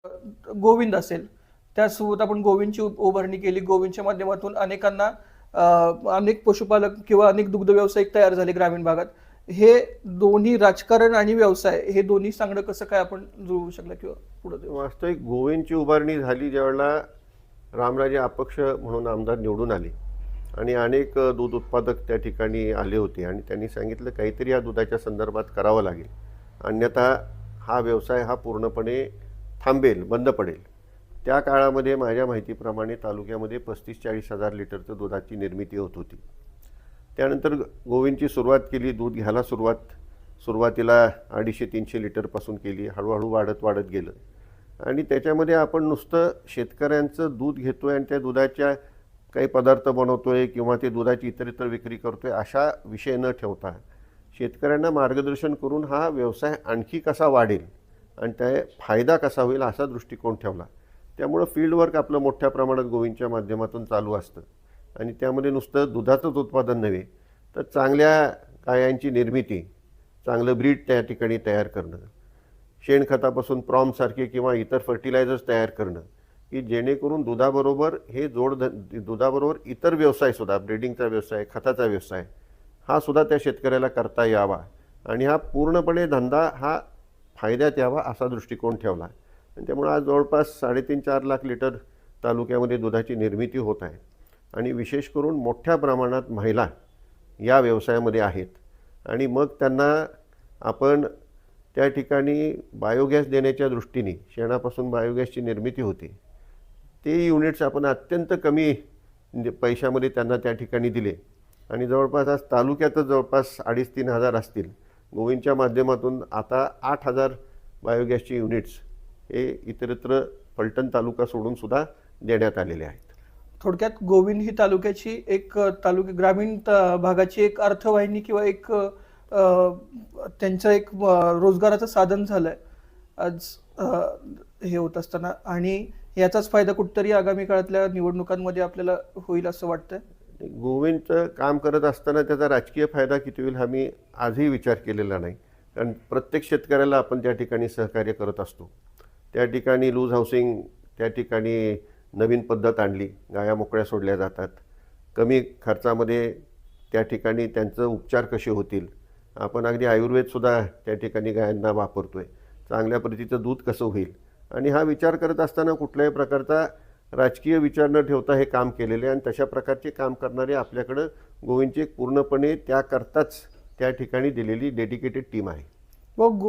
गोविंद असेल, त्यासोबत आपण गोविंदची उभारणी केली. गोविंदच्या माध्यमातून अनेकांना अनेक पशुपालक किंवा अनेक दुग्ध व्यावसायिक तयार झाले ग्रामीण भागात. हे दोन्ही राजकारण आणि व्यवसाय हे दोन्ही सांगणं कसं काय आपण जुळवू शकलं किंवा पुढे देऊ? वास्तविक गोविंदची उभारणी झाली ज्यावेळेला रामराजे अपक्ष म्हणून आमदार निवडून आले आणि अनेक दूध उत्पादक त्या ठिकाणी आले होते आणि त्यांनी सांगितलं काहीतरी या दुधाच्या संदर्भात करावं लागेल, अन्यथा हा व्यवसाय हा पूर्णपणे थांबेल, बंद पडेल. त्या काळामध्ये माझ्या माहितीप्रमाणे तालुक्यामध्ये 35-40 हजार लिटरचं दुधाची निर्मिती होत होती. त्यानंतर गोविंदची सुरुवात केली, दूध घ्यायला सुरुवातीला 250-300 लिटरपासून केली, हळूहळू वाढत गेलं आणि त्याच्यामध्ये आपण नुसतं शेतकऱ्यांचं दूध घेतोय आणि त्या दुधाच्या काही पदार्थ बनवतोय किंवा ते दुधाची इतरत्र विक्री करतोय अशा विषय न ठेवता शेतकऱ्यांना मार्गदर्शन करून हा व्यवसाय आणखी कसा वाढेल आणि त्या फायदा कसा होईल असा दृष्टिकोन ठेवला. त्यामुळं फील्ड वर्क आपलं मोठ्या प्रमाणात गोविंदच्या माध्यमातून चालू असतं आणि त्यामध्ये नुसतं दुधाचंच उत्पादन नव्हे तर चांगल्या गायांची निर्मिती, चांगलं ब्रीड त्या ठिकाणी तयार करणं, शेणखतापासून प्रॉमसारखे किंवा इतर फर्टिलायझर्स तयार करणं की जेणेकरून दुधाबरोबर दुधाबरोबर इतर व्यवसायसुद्धा, ब्रीडिंगचा व्यवसाय, खताचा व्यवसाय हा सुद्धा त्या शेतकऱ्याला करता यावा आणि हा पूर्णपणे धंदा हा फायद्यात यावा असा दृष्टिकोन ठेवला. आणि त्यामुळे आज जवळपास 3.5-4 लाख लिटर तालुक्यामध्ये दुधाची निर्मिती होत आहे आणि विशेष करून मोठ्या प्रमाणात महिला या व्यवसायामध्ये आहेत आणि मग त्यांना आपण त्या ठिकाणी बायोगॅस देण्याच्या दृष्टीने, शेणापासून बायोगॅसची निर्मिती होते, ते युनिट्स आपण अत्यंत कमी पैशामध्ये त्यांना त्या ठिकाणी दिले आणि जवळपास आज तालुक्यातच जवळपास 2,500-3 हजार असतील. गोविंदच्या माध्यमातून आता 8,000 बायोगॅसचे युनिट्स हे इतरत्र फलटण तालुका सोडून सुद्धा देण्यात आलेले आहेत. थोडक्यात गोविंद ही तालुक्याची एक ग्रामीण भागाची एक अर्थवाहिनी किंवा एक त्यांचं एक रोजगाराचं साधन झालंय आज हे होत असताना, आणि याचाच फायदा कुठतरी आगामी काळातल्या निवडणुकांमध्ये आपल्याला होईल असं वाटतंय. गोविंदचं काम करत असताना त्याचा राजकीय फायदा किती होईल हा मी आजही विचार केलेला नाही, कारण प्रत्येक शेतकऱ्याला आपण त्या ठिकाणी सहकार्य करत असतो. त्या ठिकाणी लूज हाऊसिंग, त्या ठिकाणी नवीन पद्धत आणली, गाया मोकळ्या सोडल्या जातात, कमी खर्चामध्ये त्या ठिकाणी त्यांचं उपचार कसे होतील, आपण अगदी आयुर्वेदसुद्धा त्या ठिकाणी गायांना वापरतोय, चांगल्या पद्धतीचं दूध कसं होईल आणि हा विचार करत असताना कुठल्याही प्रकारचा राजकीय विचार न ठेवता हे काम केलेले आणि तशा प्रकारचे काम करणारे आपल्याकडं गोविंदची पूर्णपणे त्याकरताच त्या ठिकाणी दिलेली डेडिकेटेड टीम आहे. व